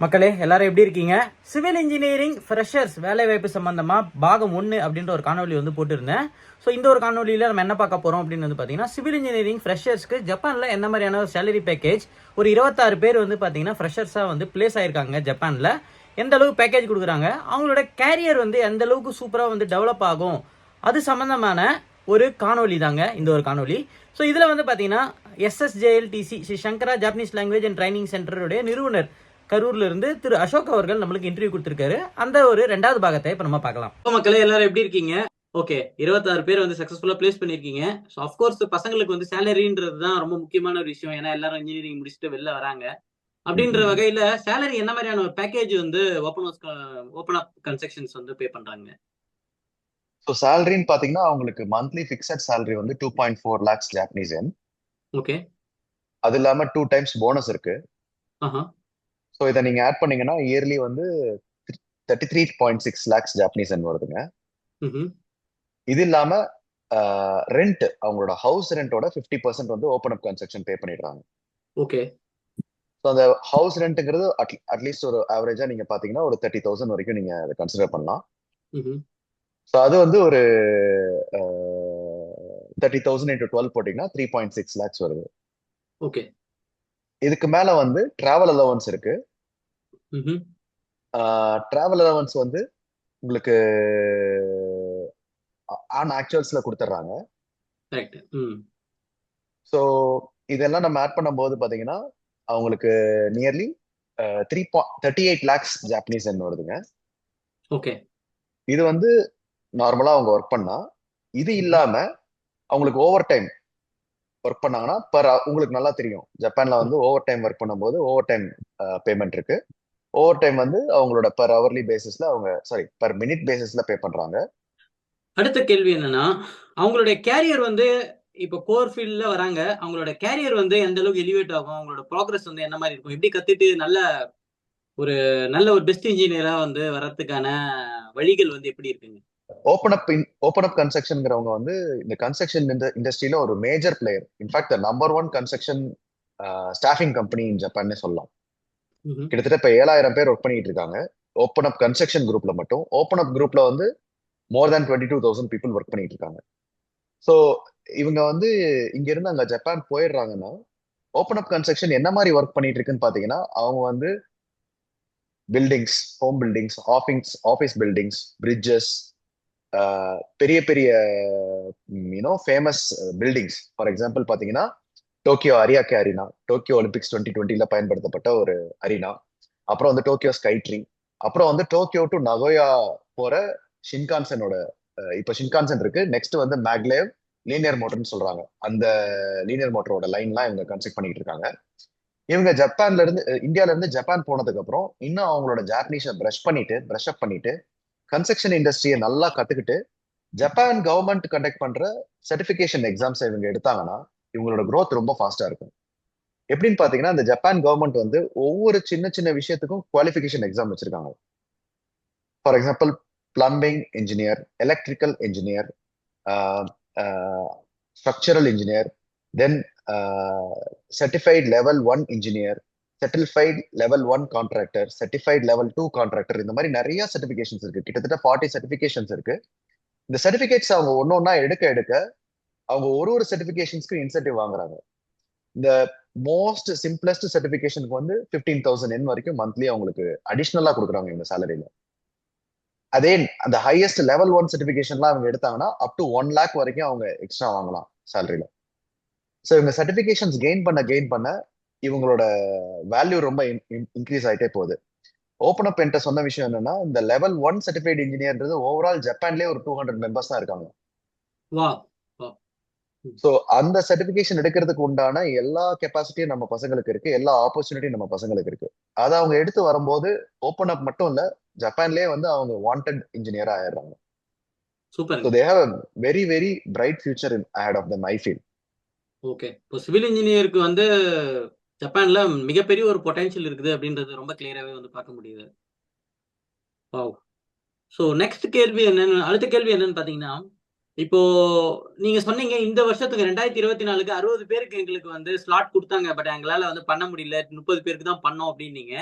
மக்களே எல்லாரும் எப்படி இருக்கீங்க? சிவில் இன்ஜினியரிங் ஃப்ரெஷர்ஸ் வேலைவாய்ப்பு சம்பந்தமா பாகம் 1 அப்படின்ற ஒரு காணொலி வந்து போட்டிருந்தேன். ஸோ இந்த ஒரு காணொலியில் நம்ம என்ன பார்க்க போகிறோம் அப்படின்னு வந்து பார்த்தீங்கன்னா, சிவில் இன்ஜினியரிங் ஃப்ரெஷர்ஸ்க்கு ஜப்பானில் என்ன மாதிரியான சேலரி பேக்கேஜ், ஒரு 26 பேர் வந்து பார்த்தீங்கன்னா ஃப்ரெஷர்ஸாக வந்து பிளேஸ் ஆயிருக்காங்க ஜப்பானில். எந்த அளவுக்கு பேக்கேஜ் கொடுக்குறாங்க, அவங்களோட கேரியர் வந்து எந்த அளவுக்கு சூப்பராக வந்து டெவலப் ஆகும், அது சம்மந்தமான ஒரு காணொலி தாங்க இந்த ஒரு காணொலி. ஸோ இதில் வந்து பார்த்தீங்கன்னா SSJLTC Shri Sankara Japanese language and training சென்டருடைய நிறுவனர் கரூர்ல இருந்து திரு அசோக் அவர்கள் நம்மளுக்கு இன்டர்வியூ கொடுத்திருக்காரு. அந்த ஒரு 2வது பாகத்தை இப்ப நம்ம பார்க்கலாம். மக்களே எல்லாரும் எப்படி இருக்கீங்க? ஓகே, 26 பேர் வந்து சக்சஸ்ஃபுல்லா பிளேஸ் பண்ணிருக்கீங்க. ஸோ அஃப்கோர்ஸ் பசங்களுக்கு வந்து சேலரின்றது தான் ரொம்ப முக்கியமான ஒரு விஷயம். ஏன்னா எல்லாரும் இன்ஜினியரிங் முடிச்சுட்டு வெளில வராங்க. அப்படின்ற வகையில சேலரி என்ன மாதிரியான ஒரு பேக்கேஜ் வந்து ஓப்பன் அப் கன்ஸ்ட்ரக்ஷன்ஸ் வந்து பே பண்றாங்க? ஸோ சேலரின்னு பார்த்தீங்கன்னா அவங்களுக்கு மந்த்லி ஃபிக்ஸட் சேலரி வந்து 2.4 lakhs ஜாப்பனீஸ் yen. ஓகே. அது இல்லாம 2 times போனஸ் இருக்கு. ஆஹா. ஸோ இதை நீங்க ஆட் பண்ணீங்கன்னா இயர்லி வந்து 33.6 lakhs ஜாப்பனீஸ் yen வருதுங்க. ம்ஹும். இது இல்லாம ரெண்ட், அவங்களோட ஹவுஸ் ரெண்டோட 50% வந்து ஓப்பன் அப் கன்ஸ்ட்ரக்ஷன் பே பண்ணிடுறாங்க. ஓகே. ஸோ அந்த ஹவுஸ் ரெண்ட்டுங்கிறது அட்லீஸ்ட் ஒரு ஆவரேஜா நீங்க பாத்தீங்கன்னா ஒரு 30,000 வரைக்கும் நீங்க அதை கன்சிடர் பண்ணலாம். ம்ஹும். ஸோ அது வந்து ஒரு 30,000 into 12 போட்டீங்கன்னா 3.6 lakhs வருது. ஓகே. இதுக்கு மேல வந்து டிராவல் அலவன்ஸ் இருக்கு. ம்ஹும். டிராவல் அலவன்ஸ் வந்து உங்களுக்கு ஆன் ஆக்சுவல்ஸ்ல கொடுத்துட்றாங்க. கரெக்ட். ம். ஸோ இதெல்லாம் நம்ம ஆட் பண்ணும்போது பாத்தீங்கன்னா அவங்களுக்கு நியர்லி 38 lakhs ஜாப்பனீஸ் yen வருதுங்க. ஓகே. இது வந்து நார்மலா அவங்க ஒர்க் பண்ணா, இது இல்லாம அவங்களுக்கு ஓவர் டைம் ஒர்க் பண்ணாங்கன்னா உங்களுக்கு நல்லா தெரியும் ஜப்பான்ல வந்து ஓவர் டைம் ஒர்க் பண்ணும்போது ஓவர் டைம் பேமெண்ட் இருக்கு. ஓவர் டைம் வந்து அவங்களோட பர் ஹவர்லி பேசிஸ்ல பர் மினிட் பேசிஸ்ல பே பண்றாங்க. அடுத்த கேள்வி என்னன்னா, அவங்களுடைய கேரியர் வந்து இப்போ கோர் ஃபீல்ட்ல வராங்க. அவங்களோட கேரியர் வந்து எந்த அளவுக்கு எலிவேட் ஆகும்? அவங்களோட ப்ராக்ரஸ் வந்து என்ன மாரி இருக்கும்? எப்படி கத்துட்டு நல்ல ஒரு பெஸ்ட் இன்ஜினியரா வந்து வர்றதுக்கான வழிகள் வந்து எப்படி இருக்குங்க? ஓப்பன் அப் கன்ஸ்ட்ரக்ஷன்ங்கிறவங்க வந்து இந்த கன்ஸ்ட்ரக்ஷன் இண்டஸ்ட்ரியில ஒரு major player. In fact number 1 construction staffing company in Japan சொல்லலாம். கிட்டத்தட்ட இப்ப 7,000 பேர் ஒர்க் பண்ணிட்டு இருக்காங்க ஓப்பன் அப் கன்ஸ்ட்ரக்ஷன் குரூப்ல மட்டும். ஓப்பன் அப் குரூப்ல வந்து மோர் தேன் 22,000 பீப்புள் ஒர்க் பண்ணிட்டு இருக்காங்க. ஸோ இவங்க வந்து இங்க இருந்து அங்க ஜப்பான் போயிடுறாங்கன்னா ஓப்பன் அப் கன்ஸ்ட்ரக்ஷன் என்ன மாதிரி ஒர்க் பண்ணிட்டு இருக்குன்னு பாத்தீங்கன்னா அவங்க வந்து buildings, home buildings, office buildings, bridges, பெரிய பெரிய ஃபேமஸ் பில்டிங்ஸ். ஃபார் எக்ஸாம்பிள் பாத்தீங்கன்னா Tokyo Ariake arena, Tokyo Olympics 2020 பயன்படுத்தப்பட்ட ஒரு அரினா. அப்புறம் வந்து டோக்கியோ ஸ்கை ட்ரீ. அப்புறம் வந்து டோக்கியோ டு நகோயா போற ஷின்கான்சனோட இப்ப ஷின்கான்சன் இருக்கு. நெக்ஸ்ட் வந்து மேக்லேவ் லீனியர் மோட்டர்னு சொல்றாங்க. அந்த லீனியர் மோட்டரோட லைன்லாம் இவங்க கன்ஸ்ட்ரக்ட் பண்ணிட்டு இருக்காங்க. இவங்க இந்தியால இருந்து ஜப்பான் போனதுக்கு அப்புறம் இன்னும் அவங்களோட ஜாப்பனீஸை பிரஷ் அப் பண்ணிட்டு கன்ஸ்ட்ரக்ஷன் இண்டஸ்ட்ரியை நல்லா கத்துக்கிட்டு ஜப்பான் கவர்மெண்ட் கண்டக்ட் பண்ற சர்டிபிகேஷன் எக்ஸாம்ஸ் இவங்க எடுத்தாங்கன்னா இவங்களோட growth ரொம்ப ஃபாஸ்டா இருக்கும். எப்படின்னு பாத்தீங்கன்னா இந்த ஜப்பான் கவர்மெண்ட் வந்து ஒவ்வொரு சின்ன சின்ன விஷயத்துக்கும் குவாலிஃபிகேஷன் எக்ஸாம் வச்சிருக்காங்க. For example plumbing engineer, electrical engineer, structural engineer, then certified level 1 engineer, certified level 1 contractor, certified level 2 contractor. இந்த மாதிரி நிறைய சர்டிபிகேஷன்ஸ் இருக்கு. கிட்டத்தட்ட 40 சர்டிபிகேஷன்ஸ் இருக்கு. இந்த சர்டிபிகேட்ஸ் அவங்க ஒன்னொன்னா எடுக்க அவங்க ஒரு சர்டிபிகேஷன்ஸ்க்கு இன்சென்டிவ் வாங்குறாங்க. இந்த மோஸ்ட் சிம்பிளஸ்ட் சர்டிபிகேஷனுக்கு வந்து 15,000 yen வரைக்கும் மந்த்லி அவங்களுக்கு அடிஷ்னலா கொடுக்குறாங்க இந்த சேலரியில. அதே அந்த ஹையஸ்ட் லெவல் 1 சர்டிபிகேஷன்லாம் அவங்க எடுத்தாங்கன்னா அப் டு 1 lakh வரைக்கும் அவங்க எக்ஸ்ட்ரா வாங்கலாம் சேலரியில. ஸோ இவங்க சர்டிபிகேஷன்ஸ் கெயின் பண்ண இவங்களோட வேல்யூ ரொம்ப இன்க்ரீஸ் ஆயிட்டே போகுது. ஓப்பன் அப் என்கிட்ட சொன்ன விஷயம் என்னன்னா இந்த லெவல் 1 சர்டிஃபைட் இன்ஜினியர்ன்றது ஓவரால் ஜப்பான்லேயே ஒரு 200 மெம்பர்ஸ் தான் இருக்காங்க. ஸோ அந்த சர்டிபிகேஷன் எடுக்கிறதுக்கு உண்டான எல்லா கெப்பாசிட்டியும் நம்ம பசங்களுக்கு இருக்கு, எல்லா ஆப்பர்ச்சுனிட்டியும் நம்ம பசங்களுக்கு இருக்கு. அதை அவங்க எடுத்து வரும்போது ஓப்பன் அப் மட்டும் இல்ல, ஜப்பான்லேயே வந்து அவங்க வாண்டட் இன்ஜினியரா ஆயிடுறாங்க. Super. So they have a very very bright future ahead of them, I feel. Okay. இப்போ சிவில் இன்ஜினியருக்கு வந்து ஜப்பான்ல மிகப்பெரிய ஒரு பொட்டன்ஷியல் இருக்குது அப்படின்றது ரொம்ப கிளியராவே வந்து பார்க்க முடியுது. வாவ். ஸோ அடுத்த கேள்வி என்னன்னு பாத்தீங்கன்னா, இப்போ நீங்க சொன்னீங்க இந்த வருஷத்துக்கு 2024க்கு 60 பேருக்கு எங்களுக்கு வந்து ஸ்லாட் கொடுத்தாங்க. பட் எங்களால வந்து பண்ண முடியல. 30 பேருக்கு தான் பண்ணோம் அப்படின்னீங்க.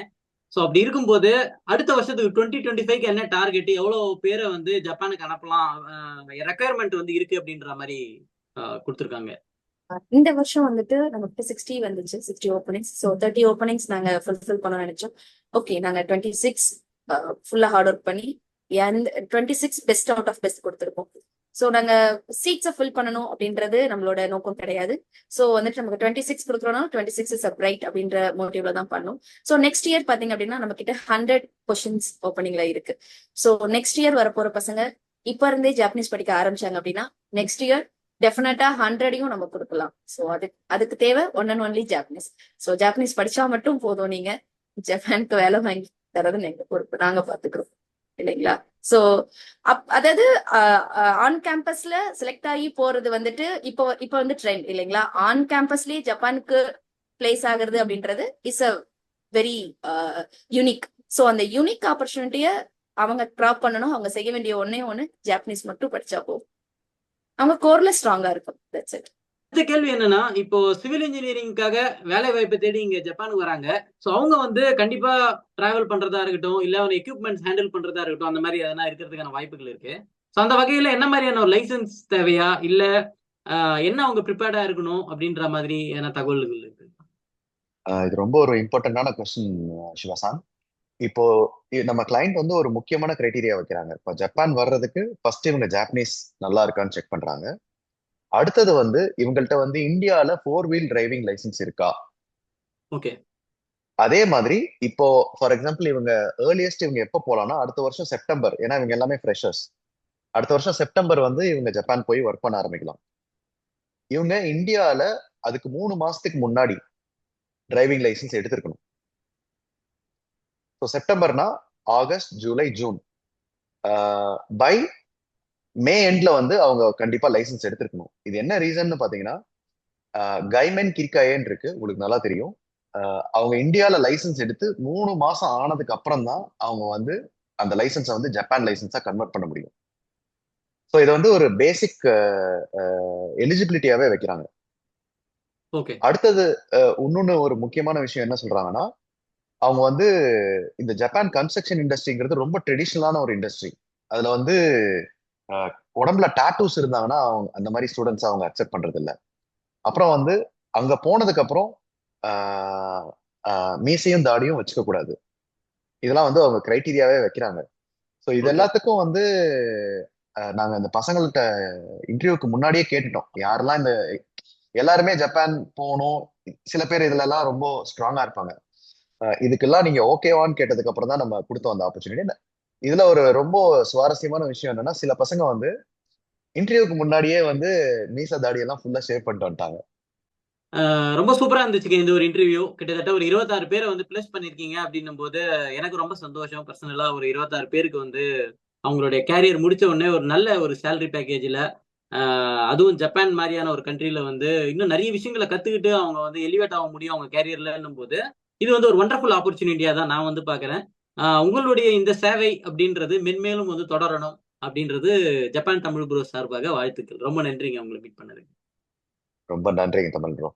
ஸோ அப்படி இருக்கும்போது அடுத்த வருஷத்துக்கு 2025க்கு என்ன டார்கெட், எவ்வளவு பேரை வந்து ஜப்பானுக்கு அனுப்பலாம், ரெக்குயர்மெண்ட் வந்து இருக்கு அப்படின்ற மாதிரி கொடுத்துருக்காங்க. இந்த வருஷம் வந்துட்டு நமக்கு 60 வந்துச்சு, 60 ஓப்பனிங்ஸ். ஸோ 30 ஓப்பனிங்ஸ் நாங்க ஃபுல்ஃபில் பண்ண நினைச்சோம். ஓகே, நாங்க 26 ஃபுல்லா ஹார்ட் ஒர்க் பண்ணி 26 பெஸ்ட் அவுட் ஆஃப் பெஸ்ட் கொடுத்துருக்கோம். ஸோ நாங்க சீட்ஸை ஃபில் பண்ணணும் அப்படின்றது நம்மளோட நோக்கம் கிடையாது. ஸோ வந்துட்டு நமக்கு 26 கொடுக்குறோம்னா 26 இஸ் பிரைட் அப்படின்ற மோட்டிவ்ல தான் பண்ணும். ஸோ நெக்ஸ்ட் இயர் பாத்தீங்க அப்படின்னா நம்ம கிட்ட 100 கொஸ்டின்ஸ் ஓப்பனிங்ல இருக்கு. ஸோ நெக்ஸ்ட் இயர் வரப்போற பசங்க இப்ப இருந்தே ஜாப்பனீஸ் படிக்க ஆரம்பிச்சாங்க அப்படின்னா நெக்ஸ்ட் இயர் டெஃபினட்டா 100யும் நம்ம கொடுக்கலாம். ஸோ அதுக்கு தேவை one and only Japanese. So Japanese படிச்சா மட்டும் போதும், நீங்க ஜப்பானுக்கு வேலை வாங்கி தரது எங்க பொறுப்பு, நாங்க பாத்துக்கிறோம் இல்லைங்களா. சோ அதாவது ஆன் கேம்பஸ்ல செலக்ட் ஆகி போறது வந்துட்டு இப்போ வந்து ட்ரெண்ட் இல்லைங்களா. ஆன் கேம்பஸ்லயே ஜப்பானுக்கு பிளேஸ் ஆகுறது அப்படின்றது is a very unique. So அந்த யூனிக் ஆப்பர்ச்சுனிட்டிய அவங்க கிராப் பண்ணணும். அவங்க செய்ய வேண்டிய ஒன்னே ஒண்ணு ஜாப்பனீஸ் மட்டும் படிச்சா போதும், அவங்க கோர்ல ஸ்ட்ராங்கா இருக்கும். That's it. அடுத்த கேள்வி என்னன்னா, இப்போ சிவில் இன்ஜினியரிங்காக வேலை வாய்ப்பை தேடி இங்க ஜப்பானுக்கு வராங்க. ஸோ அவங்க வந்து கண்டிப்பா டிராவல் பண்றதா இருக்கட்டும், இல்ல அவங்க எக்யூப்மெண்ட்ஸ் ஹேண்டில் பண்றதா இருக்கட்டும், அந்த மாதிரி எதனா இருக்கிறதுக்கான வாய்ப்புகள் இருக்கு. ஸோ அந்த வகையில என்ன மாதிரியான ஒரு லைசன்ஸ் தேவையா, இல்ல என்ன அவங்க ப்ரிப்பேர்டா இருக்கணும் அப்படின்ற மாதிரி என்ன தகவல்கள் இருக்கு? இது ரொம்ப ஒரு இம்பார்ட்டன்டான கொஸ்டின் சிவசான். இப்போ நம்ம கிளைண்ட் வந்து ஒரு முக்கியமான கிரைட்டீரியா வைக்கிறாங்க. இப்போ ஜப்பான் வர்றதுக்கு ஃபர்ஸ்ட் இவங்க ஜாப்பனீஸ் நல்லா இருக்கான்னு செக் பண்றாங்க. அடுத்தது வந்து இவங்கள்ட்ட வந்து இந்தியால 4 வீல் டிரைவிங் லைசன்ஸ் இருக்கா. ஓகே. அதே மாதிரி இப்போ ஃபார் எக்ஸாம்பிள் இவங்க ஏர்லியஸ்ட் இவங்க எப்போ போலாம்னா அடுத்த வருஷம் செப்டம்பர், ஏன்னா இவங்க எல்லாமே ஃப்ரெஷர்ஸ். அடுத்த வருஷம் செப்டம்பர் வந்து இவங்க ஜப்பான் போய் ஒர்க் பண்ண ஆரம்பிக்கலாம். இவங்க இந்தியால அதுக்கு 3 மாசத்துக்கு முன்னாடி டிரைவிங் லைசன்ஸ் எடுத்திருக்கணும். ஸோ செப்டம்பர்னா August, July, June, by May எண்ட்ல வந்து அவங்க கண்டிப்பா லைசன்ஸ் எடுத்திருக்கணும். இது என்ன ரீசன் பாத்தீங்கன்னா, கைமென் கிர்காயேன்னு இருக்கு, உங்களுக்கு நல்லா தெரியும். அவங்க இந்தியால லைசன்ஸ் எடுத்து 3 மாசம் ஆனதுக்கு அப்புறம் தான் அவங்க வந்து அந்த லைசன்ஸை வந்து ஜப்பான் லைசன்ஸா கன்வெர்ட் பண்ண முடியும். ஸோ இதை வந்து ஒரு பேசிக் எலிஜிபிலிட்டியாவே வைக்கிறாங்க. ஓகே. அடுத்தது இன்னொன்னு ஒரு முக்கியமான விஷயம் என்ன சொல்றாங்கன்னா, அவங்க வந்து இந்த ஜப்பான் கன்ஸ்ட்ரக்ஷன் இண்டஸ்ட்ரிங்கிறது ரொம்ப ட்ரெடிஷ்னலான ஒரு இண்டஸ்ட்ரி. அதுல வந்து உடம்புல டாட்டூஸ் இருந்தாங்கன்னா அவங்க அந்த மாதிரி ஸ்டூடெண்ட்ஸ் அவங்க அக்செப்ட் பண்றது இல்லை. அப்புறம் வந்து அங்க போனதுக்கு அப்புறம் மீசையும் தாடியும் வச்சுக்க கூடாது. இதெல்லாம் வந்து அவங்க கிரைட்டீரியாவே வைக்கிறாங்க. ஸோ இது எல்லாத்துக்கும் வந்து நாங்க இந்த பசங்கள்கிட்ட இன்டர்வியூக்கு முன்னாடியே கேட்டுட்டோம், யாரெல்லாம் இந்த எல்லாருமே ஜப்பான் போகணும், சில பேர் இதுல எல்லாம் ரொம்ப ஸ்ட்ராங்கா இருப்பாங்க, இதுக்கெல்லாம் நீங்க ஓகேவான்னு கேட்டதுக்கு அப்புறம் தான் நம்ம கொடுத்தோம் அந்த ஆப்பர்ச்சுனிட்டி. இதுல ஒரு ரொம்ப சுவாரஸ்யமான விஷயம் என்னன்னா, சில பசங்க வந்து இன்டர்வியூக்கு முன்னாடியே வந்து மீசா தாடி எல்லாம் ஃபுல்லா ஷேவ் பண்ணிட்டு வந்துட்டாங்க. ரொம்ப சூப்பரா இருந்துச்சுங்க இந்த ஒரு இன்டர்வியூ. கிட்டத்தட்ட ஒரு 26 பேரை வந்து பிளேஸ் பண்ணிருக்கீங்க அப்படின்னும் போது எனக்கு ரொம்ப சந்தோஷம். பர்சனலா ஒரு 26 பேருக்கு வந்து அவங்களுடைய கேரியர் முடிச்ச உடனே ஒரு நல்ல ஒரு சேலரி பேக்கேஜ்ல, அதுவும் ஜப்பான் மாதிரியான ஒரு கண்ட்ரில வந்து இன்னும் நிறைய விஷயங்களை கத்துக்கிட்டு அவங்க வந்து எலிவேட் ஆக முடியும் அவங்க கேரியர்லன்னும் போது இது வந்து ஒரு ஒண்டர்ஃபுல் ஆப்பர்ச்சுனிட்டியா தான் நான் வந்து பாக்குறேன். உங்களுடைய இந்த சேவை அப்படின்றது மென்மேலும் வந்து தொடரணும் அப்படின்றது ஜப்பான் தமிழ் ப்ரோ சார்பாக வாழ்த்துக்கள். ரொம்ப நன்றிங்க உங்களை மீட் பண்ணதுக்கு. ரொம்ப நன்றிங்க தமிழ் ப்ரோ.